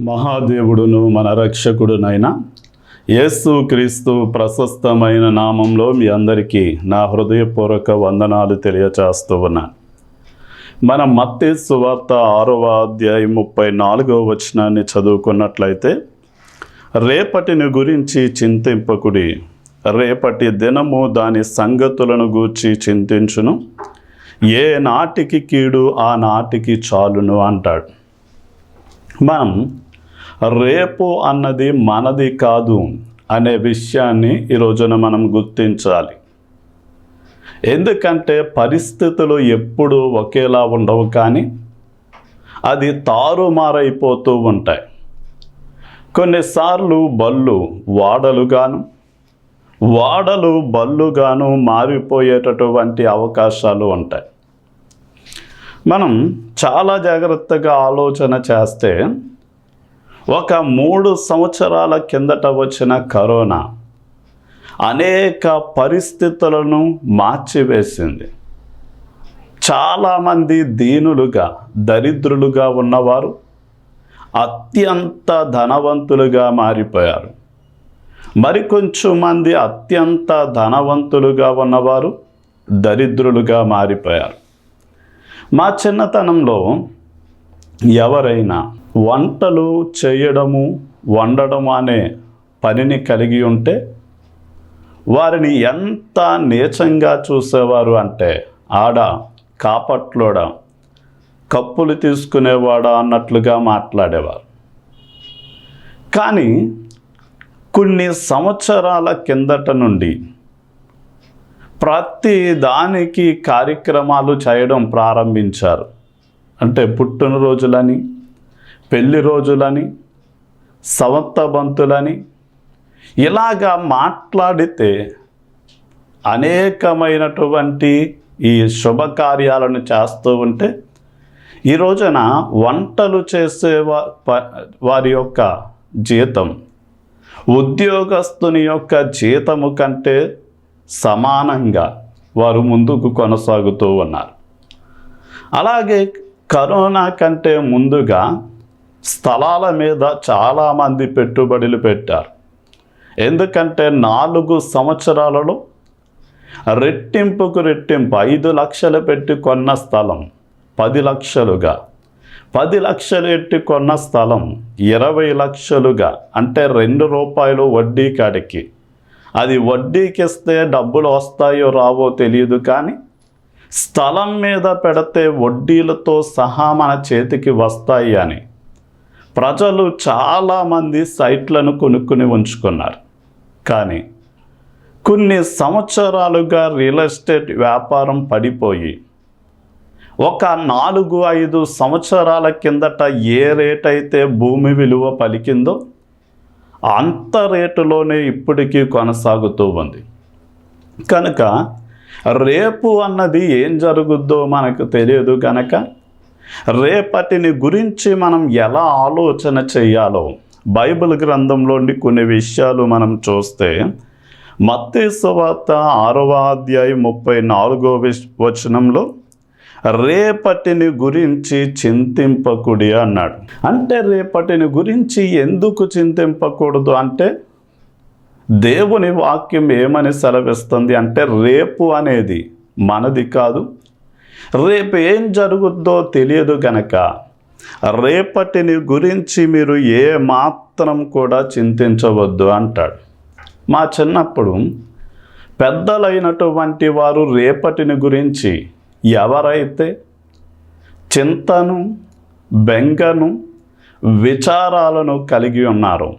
మహాదేవుడును మన రక్షకుడునైన యేసుక్రీస్తు ప్రశస్తమైన నామంలో మీ అందరికీ నా హృదయపూర్వక వందనాలు తెలియచేస్తూ ఉన్నాను. మనం మత్తయి సువార్త 6వ అధ్యాయం 34వ వచనాన్ని చదువుకున్నట్లయితే, రేపటిని గురించి చింతింపకుడి, రేపటి దినము దాని సంగతులను గూర్చి చింతించును, ఏ నాటికి కీడు ఆ నాటికి చాలును అంటాడు. మనం రేపు అన్నది మనది కాదు అనే విషయాన్ని ఈ రోజున మనం గుర్తించాలి. ఎందుకంటే పరిస్థితులు ఎప్పుడూ ఒకేలా ఉండవు, కానీ అది తారుమారైపోతూ ఉంటాయి. కొన్నిసార్లు బళ్ళు వాడలుగాను, వాడలు బళ్ళుగాను మారిపోయేటటువంటి అవకాశాలు ఉంటాయి. మనం చాలా జాగ్రత్తగా ఆలోచన చేస్తే, ఒక 3 సంవత్సరాల కిందట వచ్చిన కరోనా అనేక పరిస్థితులను మార్చివేసింది. చాలామంది దీనులుగా, దరిద్రులుగా ఉన్నవారు అత్యంత ధనవంతులుగా మారిపోయారు. మరికొంచెం మంది అత్యంత ధనవంతులుగా ఉన్నవారు దరిద్రులుగా మారిపోయారు. మా చిన్నతనంలో ఎవరైనా వంటలు చేయడము, వండడం అనే పనిని కలిగి ఉంటే వారిని ఎంత నీచంగా చూసేవారు అంటే, ఆడ కాపట్లోడా, కప్పులు తీసుకునేవాడా అన్నట్లుగా మాట్లాడేవారు. కానీ కొన్ని సంవత్సరాల కిందట నుండి ప్రతి దానికి కార్యక్రమాలు చేయడం ప్రారంభించారు. అంటే పుట్టినరోజులని, పెళ్లి రోజులని, సవత్తబంతులని, ఇలాగా మాట్లాడితే అనేకమైనటువంటి ఈ శుభకార్యాలను చేస్తూ ఉంటే, ఈ రోజున వంటలు చేసే వారి యొక్క జీతం ఉద్యోగస్తుని యొక్క జీతము కంటే సమానంగా వారు ముందుకు కొనసాగుతూ ఉన్నారు. అలాగే కరోనా కంటే ముందుగా స్థలాల మీద చాలామంది పెట్టుబడులు పెట్టారు. ఎందుకంటే 4 సంవత్సరాలలో రెట్టింపుకు రెట్టింపు 5 లక్షలు పెట్టి కొన్న స్థలం 10 లక్షలుగా, 10 లక్షలు పెట్టి కొన్న స్థలం 20 లక్షలుగా, అంటే ₹2 వడ్డీ కాడికి. అది వడ్డీకి ఇస్తే డబ్బులు వస్తాయో రావో తెలియదు, కానీ స్థలం మీద పెడితే వడ్డీలతో సహా మన చేతికి వస్తాయి అని ప్రజలు చాలామంది సైట్లను కొనుక్కుని ఉంచుకున్నారు. కానీ కొన్ని సంవత్సరాలుగా రియల్ ఎస్టేట్ వ్యాపారం పడిపోయి, ఒక 4-5 సంవత్సరాల కిందట ఏ రేట్ అయితే భూమి విలువ పలికిందో అంత రేటులోనే ఇప్పటికీ కొనసాగుతూ ఉంది. కనుక రేపు అన్నది ఏం జరుగుద్దో మనకు తెలియదు. కనుక రేపటిని గురించి మనం ఎలా ఆలోచన చేయాలో బైబిల్ గ్రంథంలోని కొన్ని విషయాలు మనం చూస్తే, మత్తయి సువార్త 6వ అధ్యాయం 34వ వచనంలో రేపటిని గురించి చింతింపకుడి అన్నాడు. అంటే రేపటిని గురించి ఎందుకు చింతింపకూడదు అంటే, దేవుని వాక్యం ఏమని సెలవిస్తుంది అంటే, రేపు అనేది మనది కాదు, రేపు ఏం జరుగుద్దో తెలియదు గనక రేపటిని గురించి మీరు ఏ మాత్రం కూడా చింతించవద్దు అంటాడు. మా చిన్నప్పుడు పెద్దలైనటువంటి వారు రేపటిని గురించి ఎవరైతే చింతను, బెంగను, విచారాలను కలిగి ఉన్నారో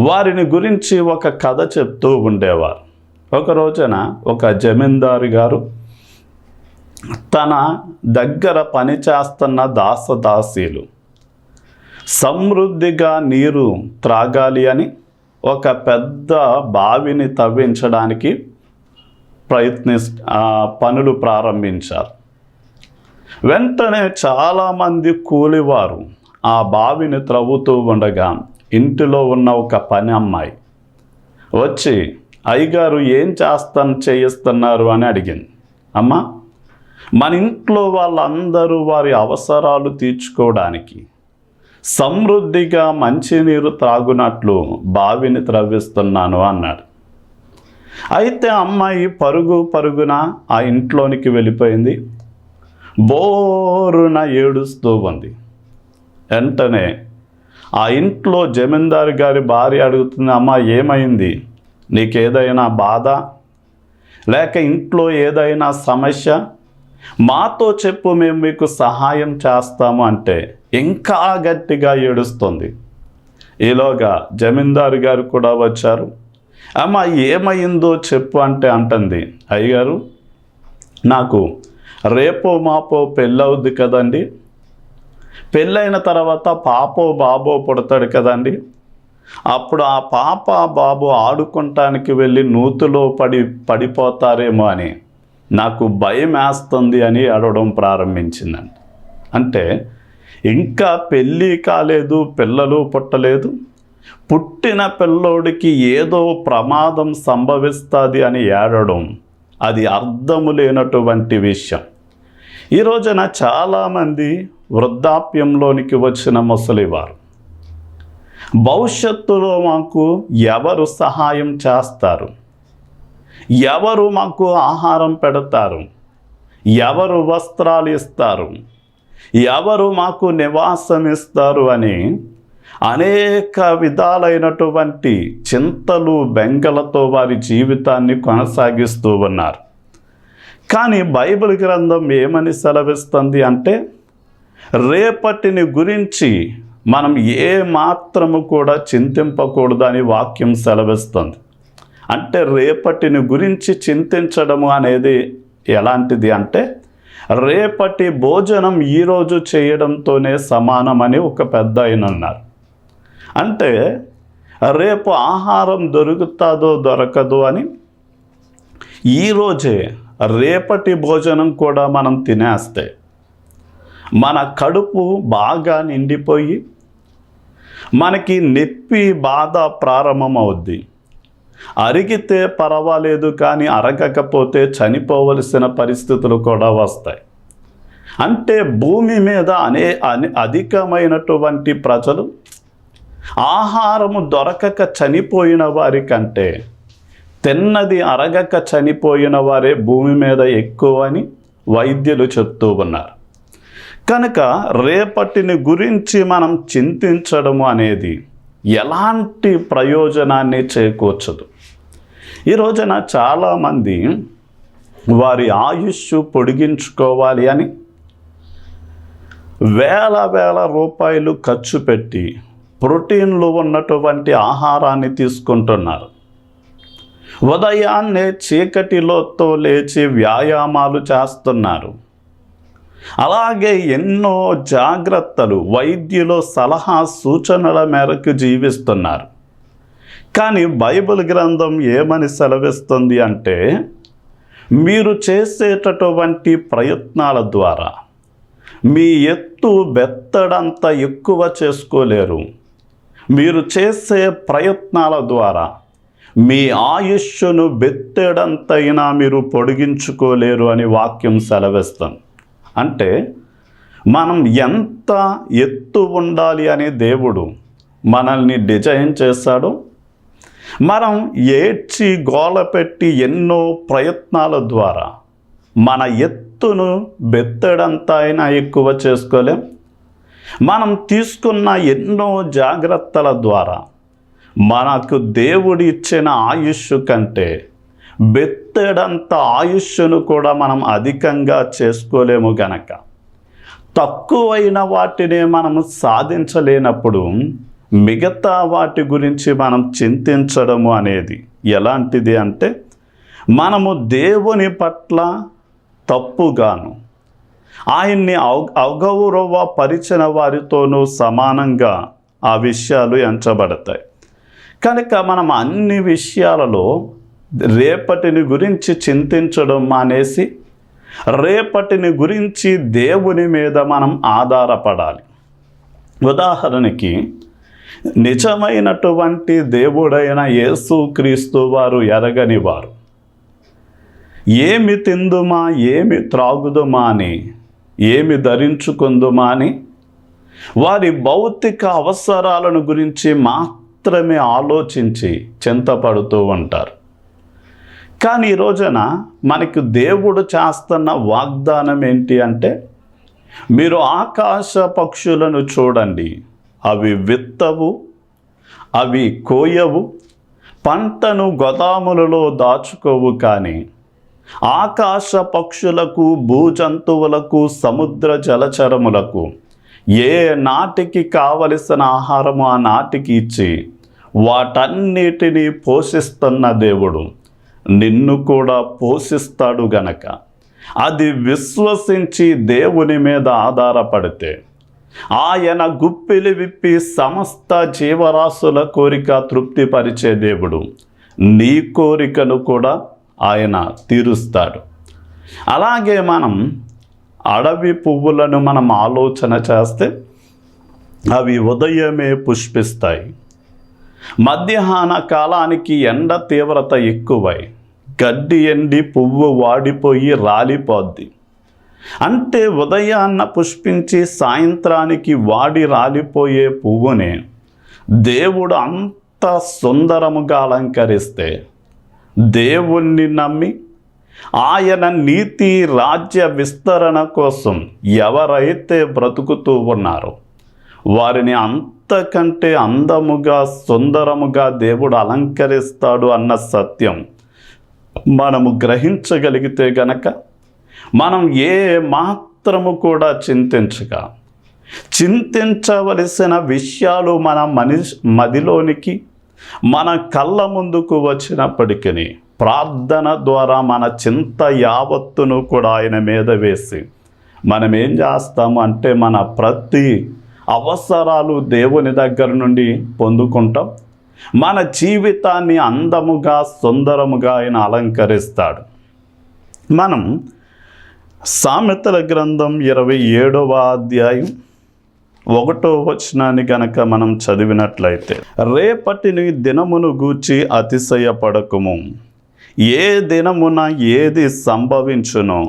వారిని గురించి ఒక కథ చెప్తూ ఉండేవారు. ఒక రోజున ఒక జమీందారు గారు తన దగ్గర పనిచేస్తున్న దాసదాసీలు సమృద్ధిగా నీరు త్రాగాలి అని ఒక పెద్ద బావిని తవ్వించడానికి పనులు ప్రారంభించారు. వెంటనే చాలామంది కూలివారు ఆ బావిని త్రవ్వుతూ ఉండగా ఇంటిలో ఉన్న ఒక పని అమ్మాయి వచ్చి, అయ్యగారు ఏం చేయిస్తున్నారు అని అడిగింది. అమ్మ, మన ఇంట్లో వాళ్ళందరూ వారి అవసరాలు తీర్చుకోవడానికి సమృద్ధిగా మంచినీరు త్రాగునట్లు బావిని త్రవ్విస్తున్నాను అన్నాడు. అయితే అమ్మాయి పరుగున ఆ ఇంట్లోనికి వెళ్ళిపోయింది. బోరున ఏడుస్తూ ఉంది. వెంటనే ఆ ఇంట్లో జమీందారు గారి భార్య అడుగుతుంది, అమ్మ ఏమైంది, నీకేదైనా బాధ లేక ఇంట్లో ఏదైనా సమస్య, మాతో చెప్పు, మేము మీకు సహాయం చేస్తాము అంటే ఇంకా గట్టిగా ఏడుస్తుంది. ఈలోగా జమీందారు గారు కూడా వచ్చారు. అమ్మ ఏమైందో చెప్పు అంటే అంటుంది, అయ్యగారు నాకు రేపో మాపో పెళ్ళవుద్ది కదండి, పెళ్ళైన తర్వాత పాపో బాబో పుడతాడు కదండి, అప్పుడు ఆ పాప బాబు ఆడుకుంటానికి వెళ్ళి నూతులో పడిపోతారేమో అని నాకు భయం వేస్తుంది అని అడగడం ప్రారంభించిందండి. అంటే ఇంకా పెళ్ళి కాలేదు, పిల్లలు పుట్టలేదు, పుట్టిన పిల్లోడికి ఏదో ప్రమాదం సంభవిస్తుంది అని ఏడవడం అది అర్థము లేనటువంటి విషయం. ఈ రోజున చాలామంది వృద్ధాప్యంలోనికి వచ్చిన ముసలివారు, భవిష్యత్తులో మాకు ఎవరు సహాయం చేస్తారు, ఎవరు మాకు ఆహారం పెడతారు, ఎవరు వస్త్రాలు ఇస్తారు, ఎవరు మాకు నివాసం ఇస్తారు అని అనేక విధాలైనటువంటి చింతలు బెంగలతో వారి జీవితాన్ని కొనసాగిస్తూ ఉన్నారు. కానీ బైబిల్ గ్రంథం ఏమని సెలవిస్తుంది అంటే, రేపటిని గురించి మనం ఏ మాత్రము కూడా చింతింపకూడదని వాక్యం సెలవిస్తుంది. అంటే రేపటిని గురించి చింతించడము అనేది ఎలాంటిది అంటే, రేపటి భోజనం ఈరోజు చేయడంతోనే సమానమని ఒక పెద్ద ఆయన అన్నారు. అంటే రేపు ఆహారం దొరుకుతుందో దొరకదు అని ఈరోజే రేపటి భోజనం కూడా మనం తినేస్తే మన కడుపు బాగా నిండిపోయి మనకి నొప్పి బాధ ప్రారంభమవుద్ది. అరిగితే పర్వాలేదు, కానీ అరగకపోతే చనిపోవలసిన పరిస్థితులు కూడా వస్తాయి. అంటే భూమి మీద అధికమైనటువంటి ప్రజలు ఆహారము దొరకక చనిపోయిన వారి కంటే తిన్నది అరగక చనిపోయిన వారే భూమి మీద ఎక్కువ అని వైద్యులు చెప్తూ ఉన్నారు. కనుక రేపటిని గురించి మనం చింతించడము అనేది ఎలాంటి ప్రయోజనాన్ని చేకూర్చదు. ఈ రోజున చాలామంది వారి ఆయుష్ పొడిగించుకోవాలి అని వేల రూపాయలు ఖర్చు పెట్టి ప్రోటీన్లు ఉన్నటువంటి ఆహారాన్ని తీసుకుంటున్నారు. ఉదయాన్నే చీకటిలోతో లేచి వ్యాయామాలు చేస్తున్నారు. అలాగే ఎన్నో జాగ్రత్తలు వైద్యుల సలహా సూచనల మేరకు జీవిస్తున్నారు. కానీ బైబిల్ గ్రంథం ఏమని సెలవిస్తుంది అంటే, మీరు చేసేటటువంటి ప్రయత్నాల ద్వారా మీ ఎత్తు బెత్తడంత ఎక్కువ చేసుకోలేరు. మీరు చేసే ప్రయత్నాల ద్వారా మీ ఆయుష్ను బెత్తడంతైనా మీరు పొడిగించుకోలేరు అని వాక్యం సెలవిస్తుంది. అంటే మనం ఎంత ఎత్తు ఉండాలి అని దేవుడు మనల్ని డిజైన్ చేశాడు. మనం ఏడ్చి గోల పెట్టి ఎన్నో ప్రయత్నాల ద్వారా మన ఎత్తును బెత్తడంతా అయినా ఎక్కువ చేసుకోలేం. మనం తీసుకున్న ఎన్నో జాగ్రత్తల ద్వారా మనకు దేవుడు ఇచ్చిన ఆయుష్ కంటే బెత్తడంత ఆయుష్ను కూడా మనం అధికంగా చేసుకోలేము. గనక తక్కువైన వాటినే మనము సాధించలేనప్పుడు మిగతా వాటి గురించి మనం చింతించడము అనేది ఎలాంటిది అంటే, మనము దేవుని పట్ల తప్పుగాను ఆయన్ని అగౌరవపరిచిన వారితోనూ సమానంగా ఆ విషయాలు ఎంచబడతాయి. కనుక మనం అన్ని విషయాలలో రేపటిని గురించి చింతించడం మానేసి రేపటిని గురించి దేవుని మీద మనం ఆధారపడాలి. ఉదాహరణకి, నిజమైనటువంటి దేవుడైన యేసుక్రీస్తు వారు ఎరగని వారు ఏమి తిందుమా, ఏమి త్రాగుదుమా అని, ఏమి ధరించుకుందుమా అని వారి భౌతిక అవసరాలను గురించి మాత్రమే ఆలోచించి చింతపడుతూ ఉంటారు. కానీ ఈ రోజున మనకు దేవుడు చేస్తున్న వాగ్దానం ఏంటి అంటే, మీరు ఆకాశ పక్షులను చూడండి, అవి విత్తవు, అవి కోయవు, పంటను గోదాములలో దాచుకోవు, కానీ ఆకాశ పక్షులకు, భూజంతువులకు, సముద్ర జలచరములకు ఏ నాటికి కావలసిన ఆహారము ఆ నాటికి ఇచ్చి వాటన్నిటినీ పోషిస్తున్న దేవుడు నిన్ను కూడా పోషిస్తాడు గనక, అది విశ్వసించి దేవుని మీద ఆధారపడితే ఆయన గుప్పిలి విప్పి సమస్త జీవరాశుల కోరిక తృప్తిపరిచే దేవుడు నీ కోరికను కూడా ఆయన తీరుస్తాడు. అలాగే మనం అడవి పువ్వులను మనం ఆలోచన చేస్తే అవి ఉదయమే పుష్పిస్తాయి. మధ్యాహ్న కాలానికి ఎండ తీవ్రత ఎక్కువై గడ్డి ఎండి పువ్వు వాడిపోయి రాలిపోద్ది. అంటే ఉదయాన్న పుష్పించి సాయంత్రానికి వాడి రాలిపోయే పువ్వునే దేవుడు అంత సుందరముగా అలంకరిస్తే, దేవుణ్ణి నమ్మి ఆయన నీతి రాజ్య విస్తరణ కోసం ఎవరైతే బ్రతుకుతూ ఉన్నారో వారిని అంతకంటే అందముగా సుందరముగా దేవుడు అలంకరిస్తాడు అన్న సత్యం మనము గ్రహించగలిగితే గనక, మనం ఏ మాత్రము కూడా చింతించవలసిన విషయాలు మన మదిలోనికి మన కళ్ళ ముందుకు వచ్చినప్పటికీ ప్రార్థన ద్వారా మన చింత యావత్తును కూడా ఆయన మీద వేసి మనం ఏం చేస్తాము అంటే, మన ప్రతి అవసరాలు దేవుని దగ్గర నుండి పొందుకుంటాం. మన జీవితాన్ని అందముగా సుందరముగా ఆయన అలంకరిస్తాడు. మనం సామెతల గ్రంథం 27వ అధ్యాయం 1వ వచనాన్ని గనక మనం చదివినట్లయితే, రేపటిని దినమును గూర్చి అతిశయపడకుము, ఏ దినమున ఏది సంభవించునో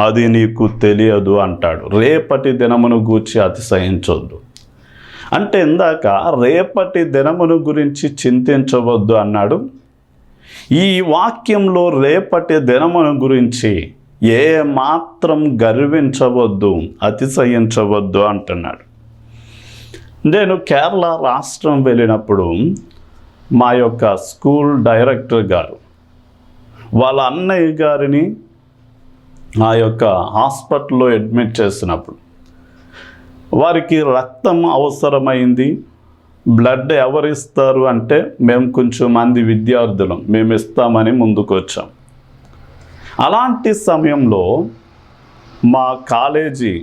అది నీకు తెలియదు అంటాడు. రేపటి దినమును గూర్చి అతిశయించొద్దు అంటే, ఇందాక రేపటి దినమును గురించి చింతించవద్దు అన్నాడు. ఈ వాక్యంలో రేపటి దినమును గురించి ఏ మాత్రం గర్వించవద్దు, అతిశయించవద్దు అంటున్నాడు. నేను కేరళ రాష్ట్రం వెళ్ళినప్పుడు మా యొక్క స్కూల్ డైరెక్టర్ గారు వాళ్ళ అన్నయ్య గారిని ఆ యొక్క హాస్పిటల్లో అడ్మిట్ చేసినప్పుడు వారికి రక్తం అవసరమైంది. బ్లడ్ ఎవరిస్తారు అంటే, మేము కొంచెం మంది విద్యార్థులం, మేము ఇస్తామని ముందుకు వచ్చాం. అలాంటి సమయంలో మా కాలేజీ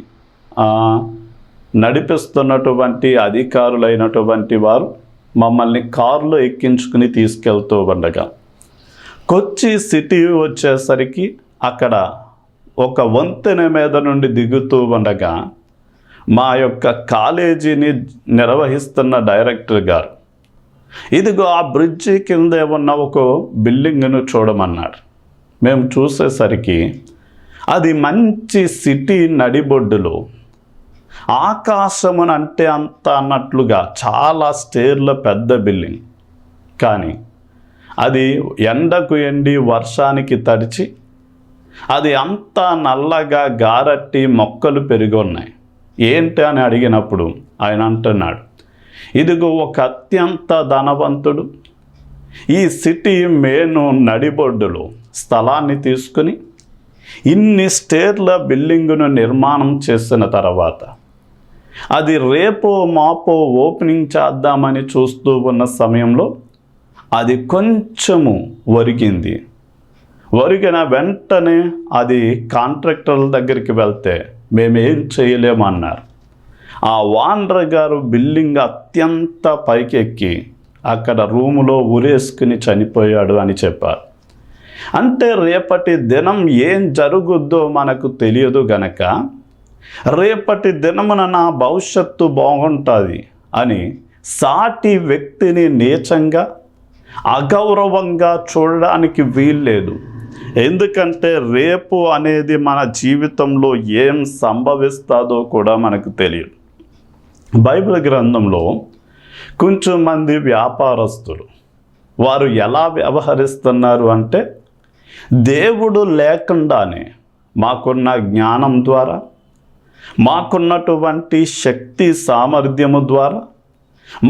నడిపిస్తున్నటువంటి అధికారులైనటువంటి వారు మమ్మల్ని కారులో ఎక్కించుకుని తీసుకెళ్తూ ఉండగా, కొచ్చి సిటీ వచ్చేసరికి అక్కడ ఒక వంతెన మీద నుండి దిగుతూ ఉండగా మా యొక్క కాలేజీని నిర్వహిస్తున్న డైరెక్టర్ గారు, ఇదిగో ఆ బ్రిడ్జి కిందే ఉన్న ఒక బిల్డింగ్ను చూడమన్నాడు. మేము చూసేసరికి అది మంచి సిటీ నడిబొడ్డులో ఆకాశమునంటే అంత అన్నట్లుగా చాలా స్టేర్ల పెద్ద బిల్డింగ్, కానీ అది ఎండకు ఎండి వర్షానికి తడిచి అది అంతా నల్లగా గారట్టి మొక్కలు పెరిగి ఉన్నాయి. ఏంటి అని అడిగినప్పుడు ఆయన అంటున్నాడు, ఇదిగో ఒక అత్యంత ధనవంతుడు ఈ సిటీ మెయిన్ నడిబొడ్డులో స్థలాన్ని తీసుకుని ఇన్ని స్టేర్ల బిల్డింగును నిర్మాణం చేసిన తర్వాత అది రేపో మాపో ఓపెనింగ్ చేద్దామని చూస్తూ ఉన్న సమయంలో అది కొంచెము ఒరిగింది. ఒరిగిన వెంటనే అది కాంట్రాక్టర్ల దగ్గరికి వెళ్తే మేమేం చేయలేమన్నారు. ఆ వాండర్ గారు బిల్డింగ్ అత్యంత పైకెక్కి అక్కడ రూములో ఉరేసుకుని చనిపోయాడు అని చెప్పారు. అంటే రేపటి దినం ఏం జరుగుద్దో మనకు తెలియదు గనక, రేపటి దినమున నా భవిష్యత్తు బాగుంటుంది అని సాటి వ్యక్తిని నీచంగా అగౌరవంగా చూడడానికి వీల్లేదు. ఎందుకంటే రేపు అనేది మన జీవితంలో ఏం సంభవిస్తుందో కూడా మనకు తెలియదు. బైబిల్ గ్రంథంలో కొంచెం మంది వ్యాపారస్తులు వారు ఎలా వ్యవహరిస్తున్నారు అంటే, దేవుడు లేకుండానే మాకున్న జ్ఞానం ద్వారా, మాకున్నటువంటి శక్తి సామర్థ్యము ద్వారా,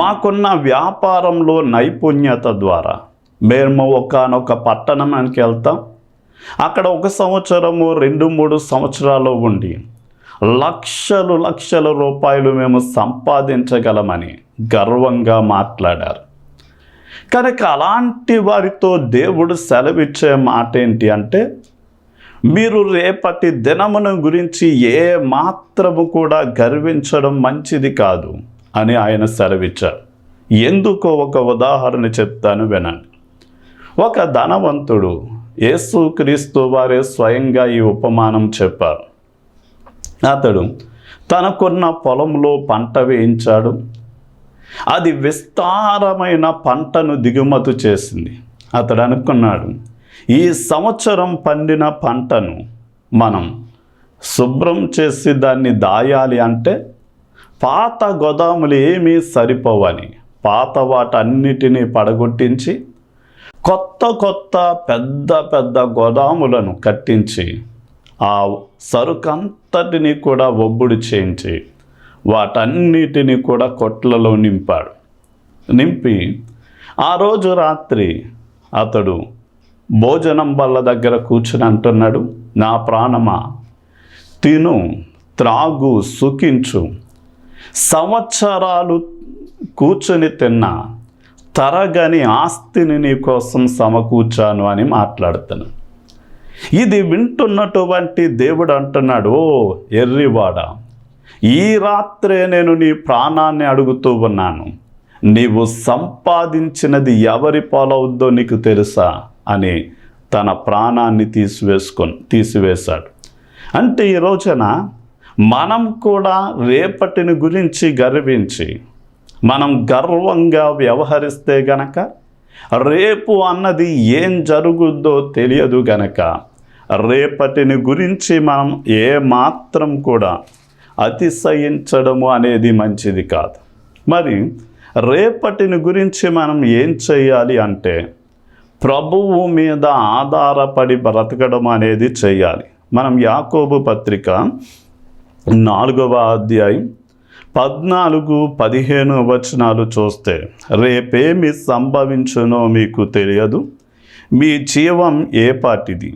మాకున్న వ్యాపారంలో నైపుణ్యత ద్వారా మేము ఒకానొక పట్టణానికి వెళ్తాం. అక్కడ 1 సంవత్సరము 2-3 సంవత్సరాలు ఉండి లక్షల రూపాయలు మేము సంపాదించగలమని గర్వంగా మాట్లాడారు. కనుక అలాంటి వారితో దేవుడు సెలవిచ్చే మాట ఏంటి అంటే, మీరు రేపటి దినమును గురించి ఏ మాత్రము కూడా గర్వించడం మంచిది కాదు అని ఆయన సెలవిచ్చారు. ఎందుకో ఒక ఉదాహరణ చెప్తాను, వినండి. ఒక ధనవంతుడు, యేసుక్రీస్తు వారే స్వయంగా ఈ ఉపమానం చెప్పారు. అతడు తనకున్న పొలంలో పంట వేయించాడు. అది విస్తారమైన పంటను దిగుమతి చేసింది. అతడు అనుకున్నాడు, ఈ సంవత్సరం పండిన పంటను మనం శుభ్రం చేసి దాన్ని దాయాలి అంటే పాత గోదాములు ఏమీ సరిపోవని పాత వాటన్నిటినీ పడగొట్టించి కొత్త పెద్ద గోదాములను కట్టించి ఆ సరుకంతటిని కూడా ఒబ్బుడు చేయించి వాటన్నిటిని కూడా కొట్లలో నింపాడు. నింపి ఆ రోజు రాత్రి అతడు భోజనం బల్ల దగ్గర కూర్చుని అంటున్నాడు, నా ప్రాణమా తిను, త్రాగు, సుఖించు, సంవత్సరాలు కూర్చొని తిన్నా తరగని ఆస్తిని నీ కోసం సమకూర్చాను అని మాట్లాడుతాను. ఇది వింటున్నటువంటి దేవుడు అంటున్నాడు, ఓ ఎర్రివాడ, ఈ రాత్రే నేను నీ ప్రాణాన్ని అడుగుతూ ఉన్నాను. నీవు సంపాదించినది ఎవరి పాలవుద్దో నీకు తెలుసా అని తన ప్రాణాన్ని తీసివేశాడు. అంటే ఈ రోజున మనం కూడా రేపటిని గురించి గర్వించి మనం గర్వంగా వ్యవహరిస్తే గనక రేపు అన్నది ఏం జరుగుద్దో తెలియదు గనక రేపటిని గురించి మనం ఏ మాత్రం కూడా అతిశయించడము అనేది మంచిది కాదు. మరి రేపటిని గురించి మనం ఏం చేయాలి అంటే ప్రభువు మీద ఆధారపడి బ్రతకడం అనేది చేయాలి. మనం యాకోబు పత్రిక 4వ అధ్యాయం 14-15 వచనాలు చూస్తే, రేపేమి సంభవించునో మీకు తెలియదు, మీ జీవం ఏ పాటిది,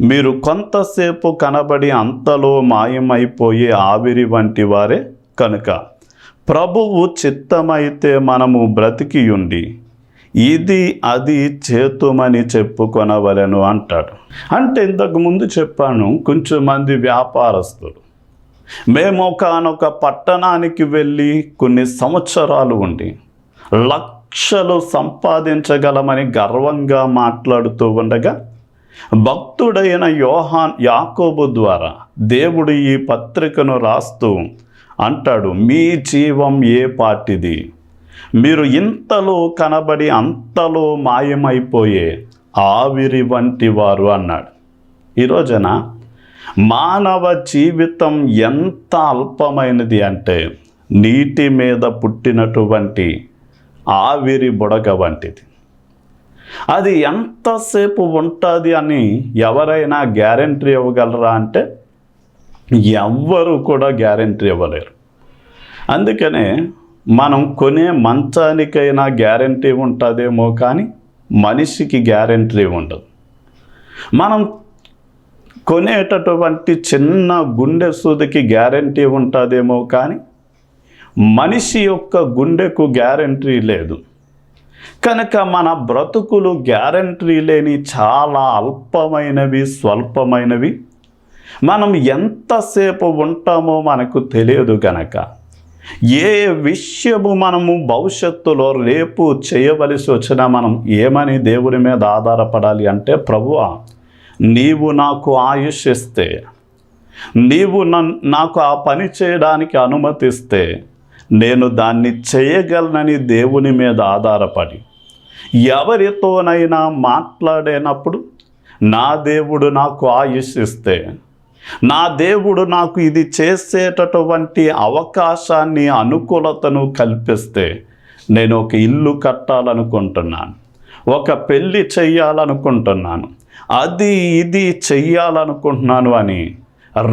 మీరు కొంతసేపు కనబడి అంతలో మాయమైపోయే ఆవిరి వంటి వారే కనుక ప్రభువు చిత్తమైతే మనము బ్రతికియుండి ఇది అది చేతుమని చెప్పుకొనవలెను అంటాడు. అంటే ఇంతకు ముందు చెప్పాను, కొంచెం మంది వ్యాపారస్తులు మేము ఒకానొక పట్టణానికి వెళ్ళి కొన్ని సంవత్సరాలు ఉండి లక్షలు సంపాదించగలమని గర్వంగా మాట్లాడుతూ ఉండగా భక్తుడైన యాకోబు ద్వారా దేవుడు ఈ పత్రికను రాస్తూ అంటాడు, మీ జీవం ఏ పాటిది, మీరు ఇంతలో కనబడి అంతలో మాయమైపోయే ఆవిరి వంటి వారు అన్నాడు. ఈ రోజున మానవ జీవితం ఎంత అల్పమైనది అంటే నీటి మీద పుట్టినటువంటి ఆవిరి బుడగ వంటిది. అది ఎంతసేపు ఉంటుంది అని ఎవరైనా గ్యారెంటీ ఇవ్వగలరా అంటే ఎవ్వరు కూడా గ్యారెంటీ ఇవ్వలేరు. అందుకనే మనం కొనే మంచానికైనా గ్యారెంటీ ఉంటుందేమో కానీ మనిషికి గ్యారెంటీ ఉండదు. మనం కొనేటటువంటి చిన్న గుండె సూదికి గ్యారెంటీ ఉంటుందేమో కానీ మనిషి యొక్క గుండెకు గ్యారెంటీ లేదు. కనుక మన బ్రతుకులు గ్యారెంటీ లేని చాలా అల్పమైనవి, స్వల్పమైనవి. మనం ఎంతసేపు ఉంటామో మనకు తెలియదు. కనుక ఏ విషయము మనము భవిష్యత్తులో రేపు చేయవలసి వచ్చినా మనం ఏమని దేవుని మీద ఆధారపడాలి అంటే, ప్రభువా నీవు నాకు ఆయుష్ ఇస్తే, నీవు నాకు ఆ పని చేయడానికి అనుమతిస్తే నేను దాన్ని చేయగలనని దేవుని మీద ఆధారపడి ఎవరితోనైనా మాట్లాడేటప్పుడు నా దేవుడు నాకు ఆయుష్ ఇస్తే, నా దేవుడు నాకు ఇది చేసేటటువంటి అవకాశాన్ని, అనుకూలతను కల్పిస్తే నేను ఒక ఇల్లు కట్టాలనుకుంటున్నాను, ఒక పెళ్ళి చెయ్యాలనుకుంటున్నాను, అది ఇది చెయ్యాలనుకుంటున్నాను అని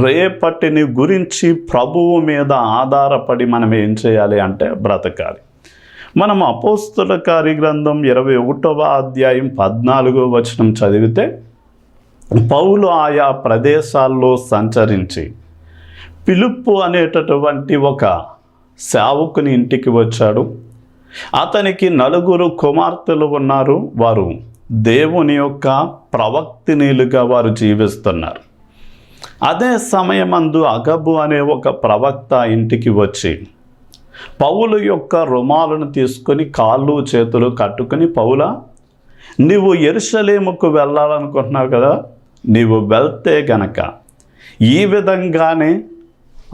రేపటిని గురించి ప్రభువు మీద ఆధారపడి మనం ఏం చేయాలి అంటే బ్రతకాలి. మనం అపోస్తుల కార్యగ్రంథం 21వ అధ్యాయం 14వ వచనం చదివితే, పౌలు ఆయా ప్రదేశాల్లో సంచరించి ఫిలిప్పు అనేటటువంటి ఒక సేవకుని ఇంటికి వచ్చాడు. అతనికి 4 కుమార్తెలు ఉన్నారు. వారు దేవుని యొక్క ప్రవక్తినీలుగా వారు జీవిస్తున్నారు. అదే సమయమందు అగబు అనే ఒక ప్రవక్త ఇంటికి వచ్చి పౌలు యొక్క రుమాలను తీసుకొని కాళ్ళు చేతులు కట్టుకుని, పౌలా, నీవు యెరూషలేముకు వెళ్ళాలనుకుంటున్నావు కదా, నీవు వెళ్తే గనక ఈ విధంగానే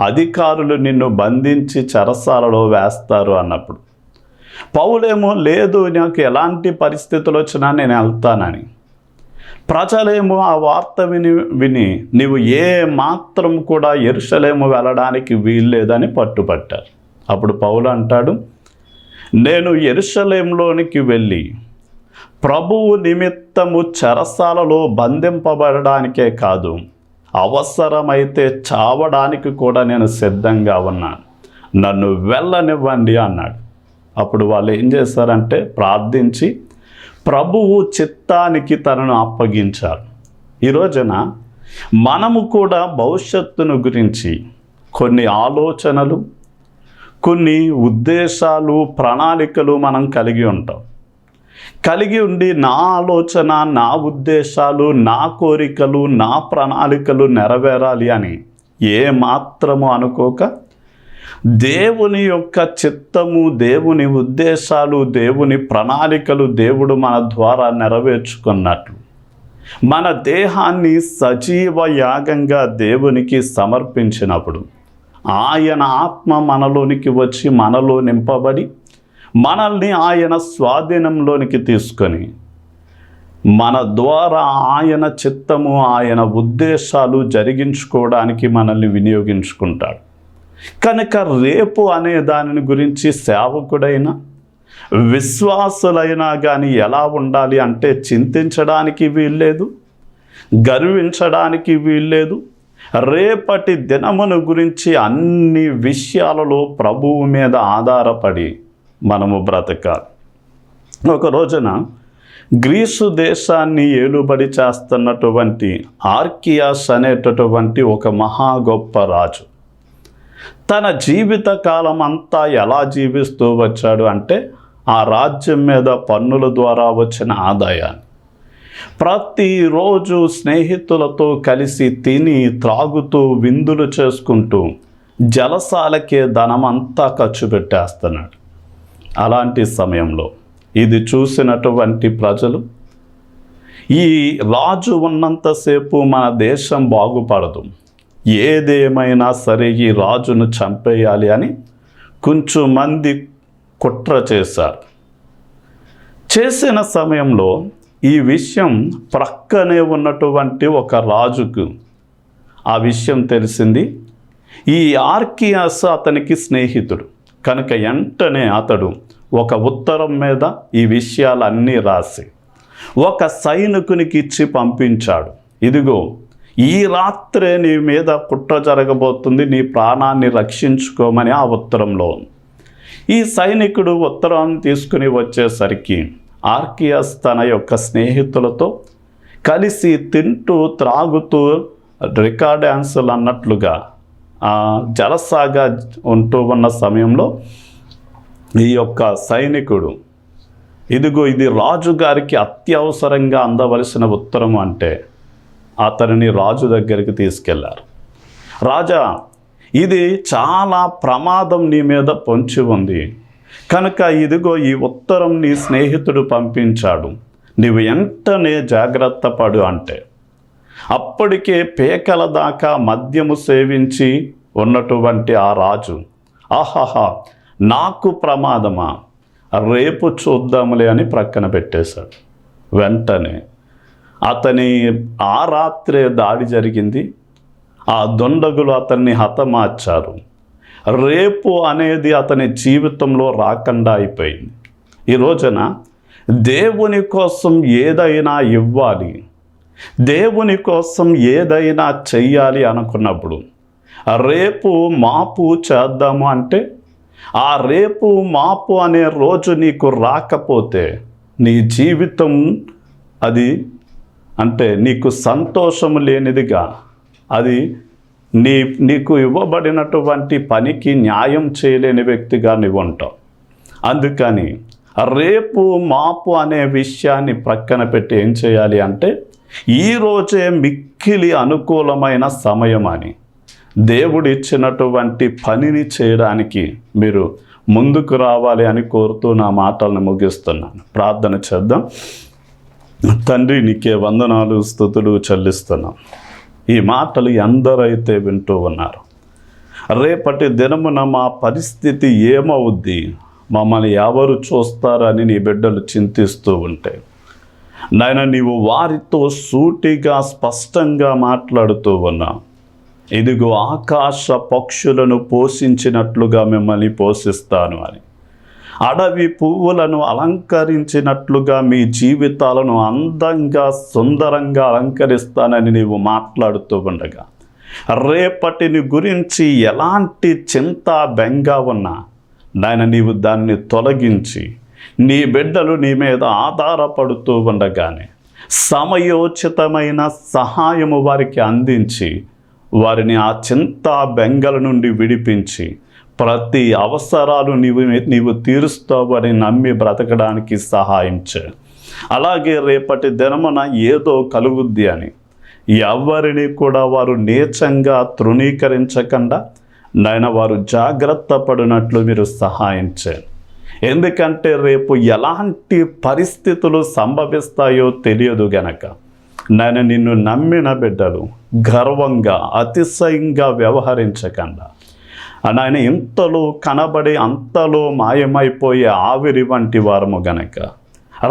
అధికారులు నిన్ను బంధించి చెరసాలలో వేస్తారు అన్నప్పుడు, పౌలేమో లేదు, నాకు ఎలాంటి పరిస్థితులు వచ్చినా నేను వెళ్తానని. ప్రజలేమో ఆ వార్త విని నీవు ఏ మాత్రం కూడా యెరూషలేము వెళ్ళడానికి వీల్లేదని పట్టుపట్టారు. అప్పుడు పౌలు అంటాడు, నేను యెరూషలేములోనికి వెళ్ళి ప్రభువు నిమిత్తము చెరసాలలో బంధింపబడడానికే కాదు, అవసరమైతే చావడానికి కూడా నేను సిద్ధంగా ఉన్నాను, నన్ను వెళ్ళనివ్వండి అన్నాడు. అప్పుడు వాళ్ళు ఏం చేశారంటే ప్రార్థించి ప్రభువు చిత్తానికి తనను అప్పగించారు. ఈ రోజున మనము కూడా భవిష్యత్తును గురించి కొన్ని ఆలోచనలు, కొన్ని ఉద్దేశాలు, ప్రణాళికలు మనం కలిగి ఉంటాం. కలిగి ఉండి నా ఆలోచన, నా ఉద్దేశాలు, నా కోరికలు, నా ప్రణాళికలు నెరవేరాలి అని ఏ మాత్రము అనుకోక, దేవుని యొక్క చిత్తము, దేవుని ఉద్దేశాలు, దేవుని ప్రణాళికలు దేవుడు మన ద్వారా నెరవేర్చుకున్నట్లు మన దేహాన్ని సజీవ యాగంగా దేవునికి సమర్పించినప్పుడు ఆయన ఆత్మ మనలోనికి వచ్చి మనలో నింపబడి మనల్ని ఆయన స్వాధీనంలోనికి తీసుకొని మన ద్వారా ఆయన చిత్తము, ఆయన ఉద్దేశాలు జరిగించుకోవడానికి మనల్ని వినియోగించుకుంటాడు. కనుక రేపు అనే దానిని గురించి సేవకుడైనా విశ్వాసులైనా కానీ ఎలా ఉండాలి అంటే చింతించడానికి వీల్లేదు, గర్వించడానికి వీల్లేదు. రేపటి దినమును గురించి అన్ని విషయాలలో ప్రభువు మీద ఆధారపడి మనము బ్రతకాలి. ఒక రోజున గ్రీసు దేశాన్ని ఏలుబడి చేస్తున్నటువంటి ఆర్కియాస్ అనేటటువంటి ఒక మహా గొప్ప రాజు తన జీవిత కాలం అంతా ఎలా జీవిస్తూ వచ్చాడు అంటే, ఆ రాజ్యం మీద పన్నుల ద్వారా వచ్చిన ఆదాయాన్ని ప్రతిరోజు స్నేహితులతో కలిసి తిని త్రాగుతూ విందులు చేసుకుంటూ జలసాలకే ధనమంతా ఖర్చు పెట్టేస్తున్నాడు. అలాంటి సమయంలో ఇది చూసినటువంటి ప్రజలు, ఈ రాజు ఉన్నంతసేపు మన దేశం బాగుపడదు, ఏదేమైనా సరే ఈ రాజును చంపేయాలి అని కొంచెం మంది కుట్ర చేశారు. చేసిన సమయంలో ఈ విషయం ప్రక్కనే ఉన్నటువంటి ఒక రాజుకు ఆ విషయం తెలిసింది. ఈ ఆర్కియాస్ అతనికి స్నేహితుడు కనుక వెంటనే అతడు ఒక ఉత్తరం మీద ఈ విషయాలన్నీ రాసి ఒక సైనికునికి ఇచ్చి పంపించాడు. ఇదిగో, ఈ రాత్రే నీ మీద కుట్ర జరగబోతుంది, నీ ప్రాణాన్ని రక్షించుకోమని ఆ ఉత్తరంలో. ఈ సైనికుడు ఉత్తరం తీసుకుని వచ్చేసరికి ఆర్కియాస్ తన యొక్క స్నేహితులతో కలిసి తింటూ త్రాగుతూ రికార్డ్ డ్యాన్సులు అన్నట్లుగా జలసాగా ఉంటూ ఉన్న సమయంలో ఈ యొక్క సైనికుడు, ఇదిగో ఇది రాజుగారికి అత్యవసరంగా అందవలసిన ఉత్తరం అంటే అతనిని రాజు దగ్గరికి తీసుకెళ్లారు. రాజా, ఇది చాలా ప్రమాదం నీ మీద పొంచి ఉంది కనుక ఇదిగో ఈ ఉత్తరం నీ స్నేహితుడు పంపించాడు, నీవు వెంటనే జాగ్రత్త పడు అంటే, అప్పటికే పేకల దాకా మద్యము సేవించి ఉన్నటువంటి ఆ రాజు, ఆహాహా, నాకు ప్రమాదమా, రేపు చూద్దాములే అని ప్రక్కన పెట్టేశాడు. వెంటనే అతని ఆ రాత్రే దాడి జరిగింది. ఆ దుండగులు అతన్ని హతమార్చారు. రేపు అనేది అతని జీవితంలో రాకుండా అయిపోయింది. ఈ రోజున దేవుని కోసం ఏదైనా ఇవ్వాలి, దేవుని కోసం ఏదైనా చెయ్యాలి అనుకున్నప్పుడు రేపు మాపు చేద్దాము అంటే ఆ రేపు మాపు అనే రోజు నీకు రాకపోతే నీ జీవితం అది అంటే నీకు సంతోషం లేనిదిగా, అది నీకు ఇవ్వబడినటువంటి పనికి న్యాయం చేయలేని వ్యక్తిగా నువ్వు ఉంటావు. అందుకని రేపు మాపు అనే విషయాన్ని ప్రక్కన పెట్టి ఏం చేయాలి అంటే ఈరోజే మిక్కిలి అనుకూలమైన సమయం అని దేవుడు ఇచ్చినటువంటి పనిని చేయడానికి మీరు ముందుకు రావాలి అని కోరుతూ నా మాటలను ముగిస్తున్నాను. ప్రార్థన చేద్దాం. తండ్రి, నీకే వందనాలు, స్తుతులు చెల్లిస్తున్నాం. ఈ మాటలు ఎందరైతే వింటూ ఉన్నారు, రేపటి దినమున మా పరిస్థితి ఏమవుద్ది, మమ్మల్ని ఎవరు చూస్తారని నీ బిడ్డలు చింతిస్తూ ఉంటే నాయన, నీవు వారితో సూటిగా స్పష్టంగా మాట్లాడుతూ ఉన్నావు. ఇదిగో ఆకాశ పక్షులను పోషించినట్లుగా మిమ్మల్ని పోషిస్తాను అని, అడవి పువ్వులను అలంకరించినట్లుగా మీ జీవితాలను అందంగా సుందరంగా అలంకరిస్తానని నీవు మాట్లాడుతూ ఉండగా, రేపటిని గురించి ఎలాంటి చింత బెంగ ఉన్నా నాయన నీవు దాన్ని తొలగించి నీ బిడ్డలు నీ మీద ఆధారపడుతూ ఉండగానే సమయోచితమైన సహాయము వారికి అందించి వారిని ఆ చింత బెంగల నుండి విడిపించి ప్రతి అవసరాలు నీవు తీరుస్తావని నమ్మి బ్రతకడానికి సహాయం చేయి. అలాగే రేపటి దినమున ఏదో కలుగుద్ది అని ఎవరిని కూడా వారు నీచంగా తృణీకరించకుండా నాయన వారు జాగ్రత్త పడినట్లు మీరు సహాయం చేయండి. ఎందుకంటే రేపు ఎలాంటి పరిస్థితులు సంభవిస్తాయో తెలియదు గనక నాయన నిన్ను నమ్మిన బిడ్డలు గర్వంగా అతిశయంగా వ్యవహరించకుండా నాయన ఇంతలో కనబడి అంతలో మాయమైపోయే ఆవిరి వంటి వారము గనక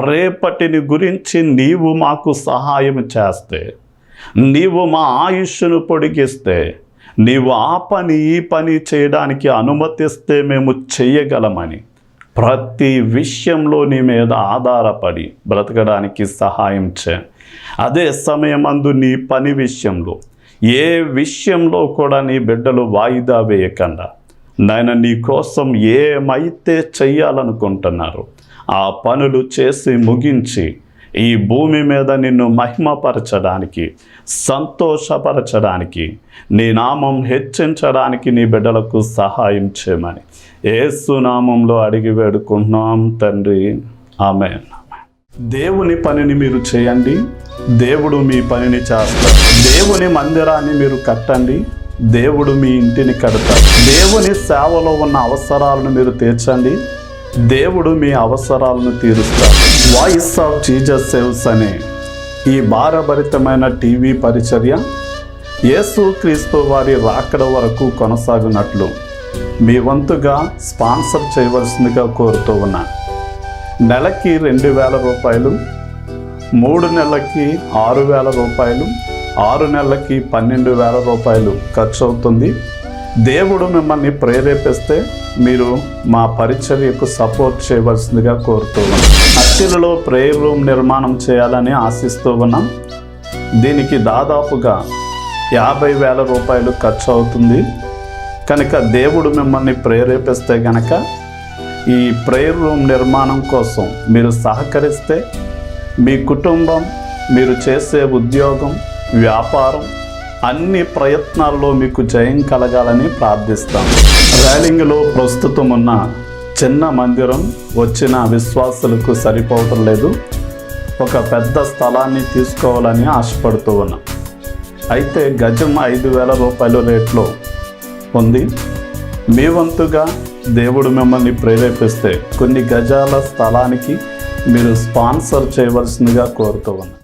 రేపటిని గురించి నీవు మాకు సహాయం చేస్తే, నీవు మా ఆయుష్ను పొడిగిస్తే, నీవు ఆ పని ఈ పని చేయడానికి అనుమతిస్తే మేము చెయ్యగలమని ప్రతి విషయంలో నీ మీద ఆధారపడి బ్రతకడానికి సహాయం చేయి. అదే సమయమందు నీ పని విషయంలో ఏ విషయంలో కూడా నీ బిడ్డలు వాయిదా వేయకుండా నాయన నీ కోసం ఏమైతే చెయ్యాలనుకుంటున్నారో ఆ పనులు చేసి ముగించి ఈ భూమి మీద నిన్ను మహిమపరచడానికి, సంతోషపరచడానికి, నీ నామం హెచ్చించడానికి నీ బిడ్డలకు సహాయం చేయమని యేసు నామంలో అడిగి వేడుకుంటున్నాం తండ్రి. ఆమేన్. దేవుని పనిని మీరు చేయండి, దేవుడు మీ పనిని చేస్తారు. దేవుని మందిరాన్ని మీరు కట్టండి, దేవుడు మీ ఇంటిని కడతాడు. దేవుని సేవలో ఉన్న అవసరాలను మీరు తీర్చండి, దేవుడు మీ అవసరాలను తీరుస్తాడు. వాయిస్ ఆఫ్ జీసస్ సేవ్స్ అనే ఈ భారభరితమైన టీవీ పరిచర్య యేసు క్రీస్తు వారి రాకడ వరకు కొనసాగునట్లు మీ వంతుగా స్పాన్సర్ చేయవలసిందిగా కోరుతూ ఉన్నాను. నెలకి 2,000 రూపాయలు, 3 నెలలకి 6,000 రూపాయలు, 6 నెలలకి 12,000 రూపాయలు ఖర్చు అవుతుంది. దేవుడు మిమ్మల్ని ప్రేరేపిస్తే మీరు మా పరిచర్యకు సపోర్ట్ చేయవలసిందిగా కోరుతూ ఉన్నాం. అత్తిలిలో ప్రేయర్ రూమ్ నిర్మాణం చేయాలని ఆశిస్తూ ఉన్నాం. దీనికి దాదాపుగా 50,000 రూపాయలు ఖర్చు అవుతుంది. కనుక దేవుడు మిమ్మల్ని ప్రేరేపిస్తే గనక ఈ ప్రేయర్ రూమ్ నిర్మాణం కోసం మీరు సహకరిస్తే మీ కుటుంబం, మీరు చేసే ఉద్యోగం, వ్యాపారం అన్ని ప్రయత్నాల్లో మీకు జయం కలగాలని ప్రార్థిస్తాం. రైలింగ్లో ప్రస్తుతం ఉన్న చిన్న మందిరం వచ్చిన విశ్వాసులకు సరిపోవటం లేదు. ఒక పెద్ద స్థలాన్ని తీసుకోవాలని ఆశపడుతూ ఉన్నాం. అయితే గజం 5,000 రూపాయల రేట్లో ఉంది. మీ వంతుగా దేవుడు మిమ్మల్ని ప్రేరేపిస్తే కొన్ని గజాల స్థలానికి మీరు స్పాన్సర్ చేయవలసిందిగా కోరుతూ ఉన్నాం.